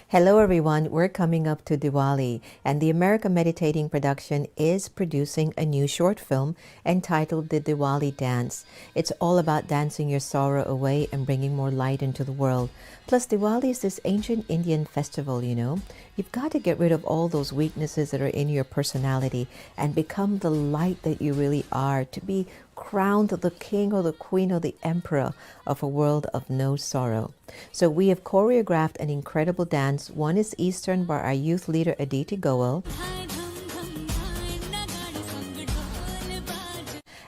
Hello everyone, we're coming up to Diwali and the America Meditating production is producing a new short film entitled The Diwali Dance. It's all about dancing your sorrow away and bringing more light into the world. Plus Diwali is this ancient Indian festival, you know. You've got to get rid of all those weaknesses that are in your personality and become the light that you really are, to be crowned the king or the queen or the emperor of a world of no sorrow. So we have choreographed an incredible dance. One is Eastern by our youth leader Aditi Goel,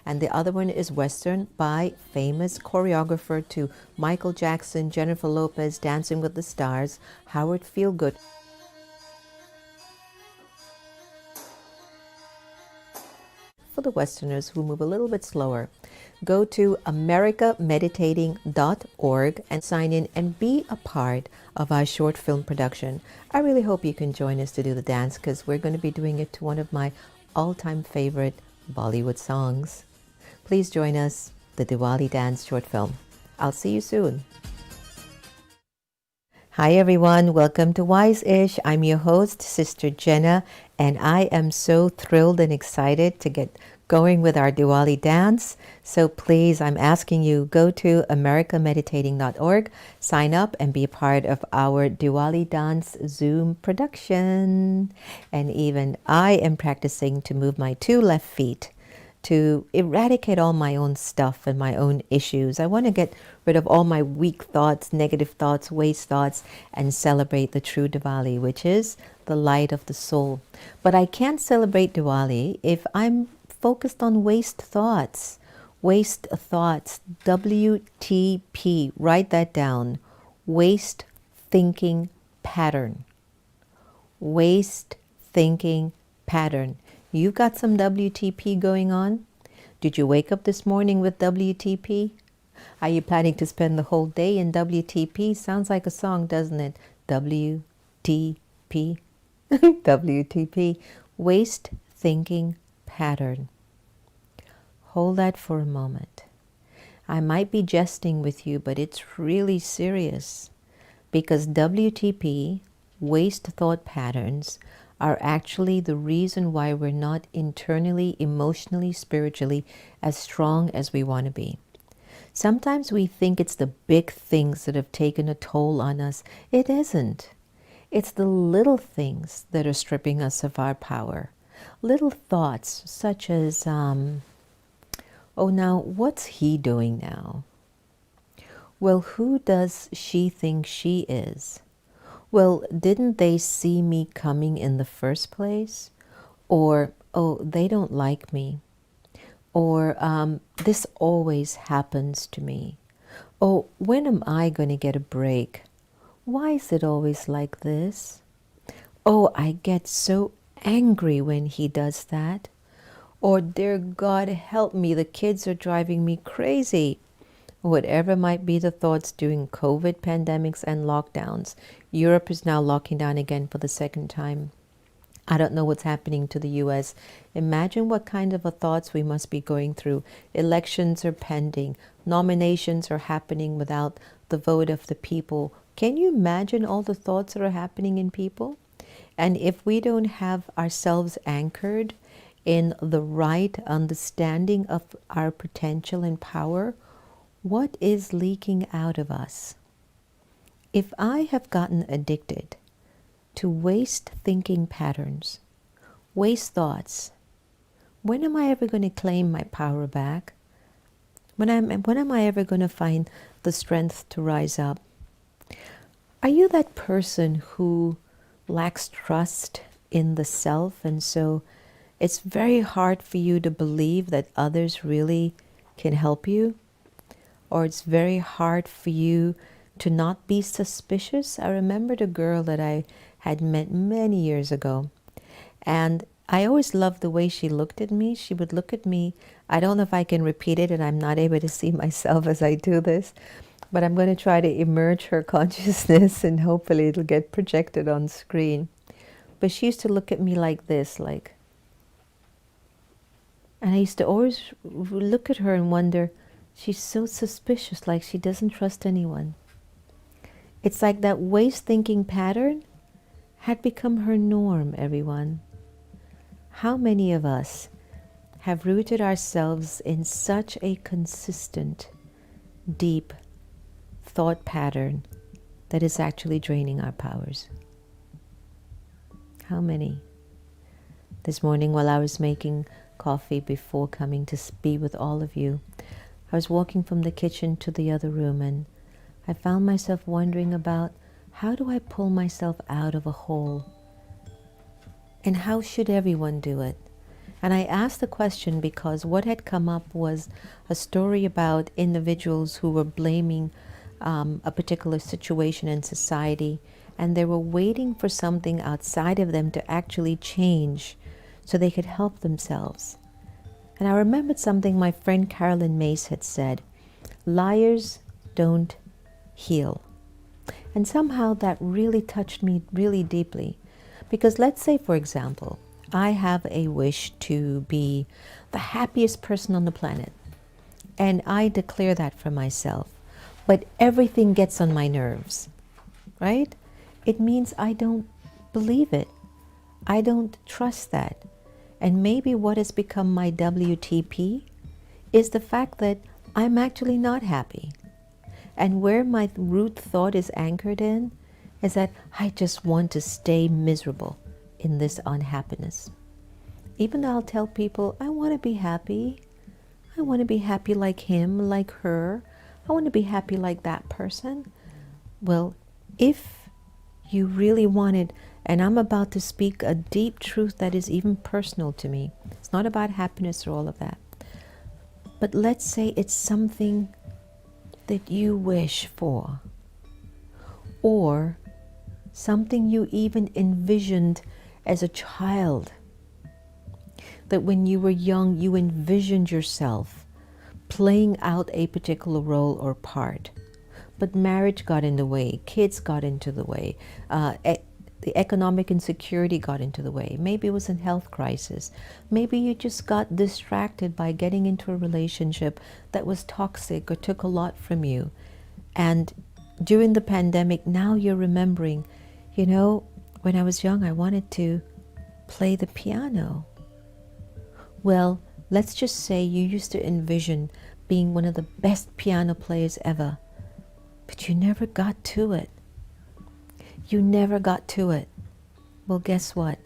and the other one is Western by famous choreographer to Michael Jackson, Jennifer Lopez, Dancing with the Stars, Howard Feelgood. For the Westerners who move a little bit slower, go to americameditating.org and sign in and be a part of our short film production. I really hope you can join us to do the dance because we're going to be doing it to one of my all-time favorite Bollywood songs. Please join us, the Diwali Dance short film. I'll see you soon. Hi everyone, welcome to Wise-ish. I'm your host, Sister Jenna, and I am so thrilled and excited to get going with our Diwali dance. So please, I'm asking you, go to americameditating.org, sign up and be a part of our Diwali dance Zoom production. And even I am practicing to move my two left feet to eradicate all my own stuff and my own issues. I want to get rid of all my weak thoughts, negative thoughts, waste thoughts, and celebrate the true Diwali, which is the light of the soul. But I can't celebrate Diwali if I'm focused on waste thoughts. Waste thoughts, WTP, write that down. Waste thinking pattern. Waste thinking pattern. You've got some WTP going on? Did you wake up this morning with WTP? Are you planning to spend the whole day in WTP? Sounds like a song, doesn't it? WTP. WTP. Waste thinking pattern. Hold that for a moment. I might be jesting with you, but it's really serious because WTP, waste thought patterns, are actually the reason why we're not internally, emotionally, spiritually as strong as we want to be. Sometimes we think it's the big things that have taken a toll on us. It isn't. It's the little things that are stripping us of our power. Little thoughts such as, oh, now what's he doing now? Well, who does she think she is? Well, didn't they see me coming in the first place? Or, oh, they don't like me. Or, this always happens to me. Oh, when am I going to get a break? Why is it always like this? Oh, I get so angry when he does that. Or, dear God, help me, the kids are driving me crazy. Whatever might be the thoughts during COVID pandemics and lockdowns. Europe is now locking down again for the second time. I don't know what's happening to the US. Imagine what kind of a thoughts we must be going through. Elections are pending. Nominations are happening without the vote of the people. Can you imagine all the thoughts that are happening in people? And if we don't have ourselves anchored in the right understanding of our potential and power, what is leaking out of us? If I have gotten addicted to waste thinking patterns, waste thoughts, when am I ever going to claim my power back? When am I ever going to find the strength to rise up? Are you that person who lacks trust in the self, and so it's very hard for you to believe that others really can help you? Or it's very hard for you to not be suspicious? I remembered a girl that I had met many years ago, and I always loved the way she looked at me. She would look at me. I don't know if I can repeat it, and I'm not able to see myself as I do this, but I'm going to try to emerge her consciousness, and hopefully it'll get projected on screen. But she used to look at me like this, like, and I used to always look at her and wonder, she's so suspicious, like she doesn't trust anyone. It's like that waste thinking pattern had become her norm, everyone. How many of us have rooted ourselves in such a consistent, deep thought pattern that is actually draining our powers? How many? This morning, while I was making coffee before coming to be with all of you, I was walking from the kitchen to the other room, and I found myself wondering about, how do I pull myself out of a hole? And how should everyone do it? And I asked the question because what had come up was a story about individuals who were blaming a particular situation in society, and they were waiting for something outside of them to actually change so they could help themselves. And I remembered something my friend Carolyn Mace had said: liars don't heal. And somehow that really touched me really deeply. Because let's say, for example, I have a wish to be the happiest person on the planet. And I declare that for myself. But everything gets on my nerves, right? It means I don't believe it. I don't trust that. And maybe what has become my WTP is the fact that I'm actually not happy. And where my root thought is anchored in is that I just want to stay miserable in this unhappiness. Even though I'll tell people, I want to be happy. I want to be happy like him, like her. I want to be happy like that person. Well, if you really wanted, and I'm about to speak a deep truth that is even personal to me. It's not about happiness or all of that. But let's say it's something that you wish for, or something you even envisioned as a child, that when you were young you envisioned yourself playing out a particular role or part, but marriage got in the way, kids got into the way, the economic insecurity got into the way. Maybe it was a health crisis. Maybe you just got distracted by getting into a relationship that was toxic or took a lot from you. And during the pandemic, now you're remembering, when I was young, I wanted to play the piano. Well, let's just say you used to envision being one of the best piano players ever, but you never got to it. You never got to it. Well, guess what?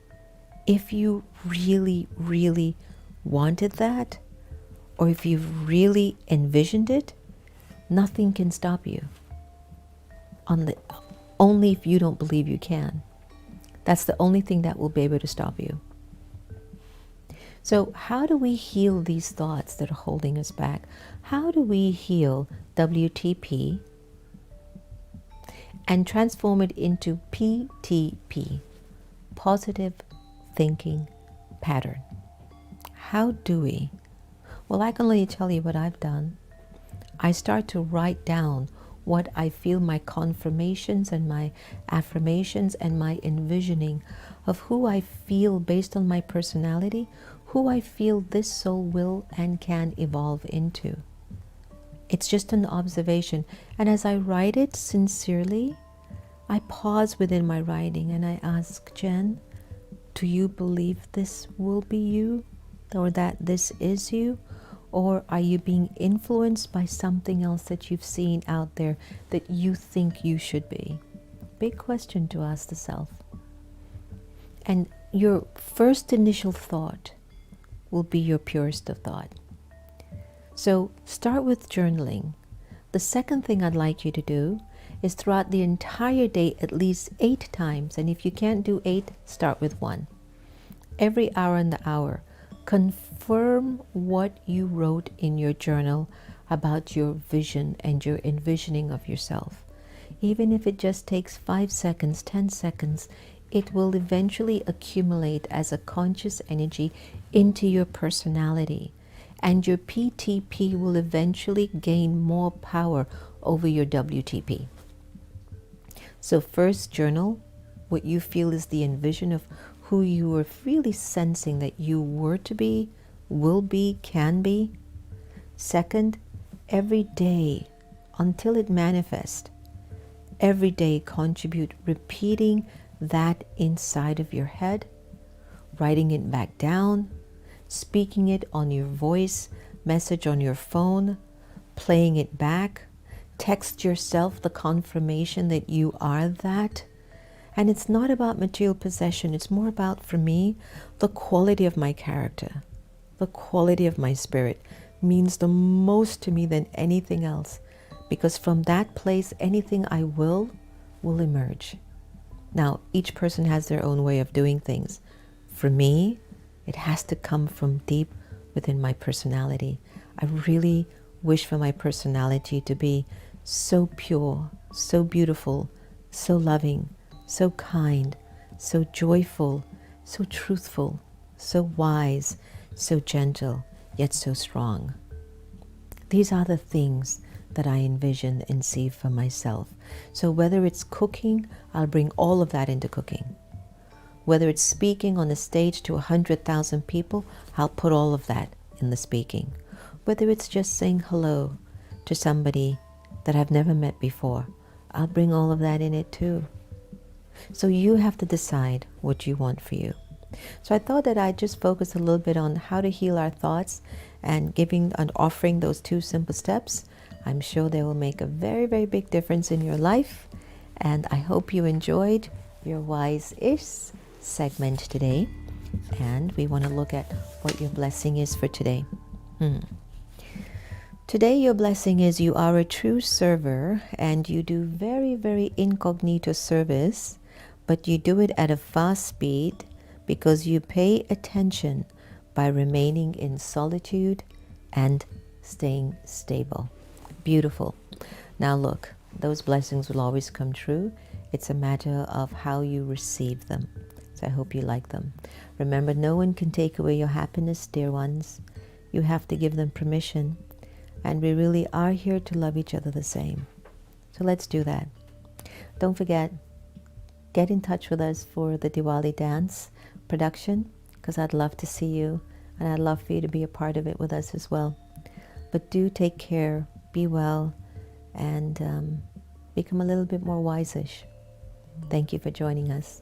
If you really, really wanted that, or if you really envisioned it, nothing can stop you. Only if you don't believe you can. That's the only thing that will be able to stop you. So how do we heal these thoughts that are holding us back? How do we heal WTP and transform it into PTP, positive thinking pattern? How do we? Well, I can only tell you what I've done. I start to write down what I feel, my confirmations and my affirmations and my envisioning of who I feel based on my personality, who I feel this soul will and can evolve into. It's just an observation. And as I write it sincerely, I pause within my writing and I ask, Jen, do you believe this will be you? Or that this is you? Or are you being influenced by something else that you've seen out there that you think you should be? Big question to ask the self. And your first initial thought will be your purest of thought. So start with journaling. The second thing I'd like you to do is throughout the entire day at least 8 times. And if you can't do 8, start with 1. Every hour in the hour, confirm what you wrote in your journal about your vision and your envisioning of yourself. Even if it just takes 5 seconds, 10 seconds, it will eventually accumulate as a conscious energy into your personality. And your PTP will eventually gain more power over your WTP. So first, journal what you feel is the envision of who you are really sensing that you were to be, will be, can be. Second, every day until it manifests, every day contribute repeating that inside of your head, writing it back down, speaking it on your voice message on your phone, playing it back, text yourself the confirmation that you are that. And it's not about material possession, it's more about, for me, the quality of my character, the quality of my spirit means the most to me than anything else, because from that place, anything I will emerge. Now, each person has their own way of doing things. For me, it has to come from deep within my personality. I really wish for my personality to be so pure, so beautiful, so loving, so kind, so joyful, so truthful, so wise, so gentle, yet so strong. These are the things that I envision and see for myself. So whether it's cooking, I'll bring all of that into cooking. Whether it's speaking on a stage to 100,000 people, I'll put all of that in the speaking. Whether it's just saying hello to somebody that I've never met before, I'll bring all of that in it too. So you have to decide what you want for you. So I thought that I'd just focus a little bit on how to heal our thoughts and giving and offering those 2 simple steps. I'm sure they will make a very, very big difference in your life. And I hope you enjoyed your Wise-ish segment today. And we want to look at what your blessing is for today. Today your blessing is you are a true server and you do very, very incognito service, but you do it at a fast speed because you pay attention by remaining in solitude and staying stable. Beautiful. Now look, those blessings will always come true. It's a matter of how you receive them. So I hope you like them. Remember, no one can take away your happiness, dear ones. You have to give them permission. And we really are here to love each other the same. So let's do that. Don't forget, get in touch with us for the Diwali dance production, because I'd love to see you and I'd love for you to be a part of it with us as well. But do take care, be well, and become a little bit more wise-ish. Thank you for joining us.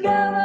together.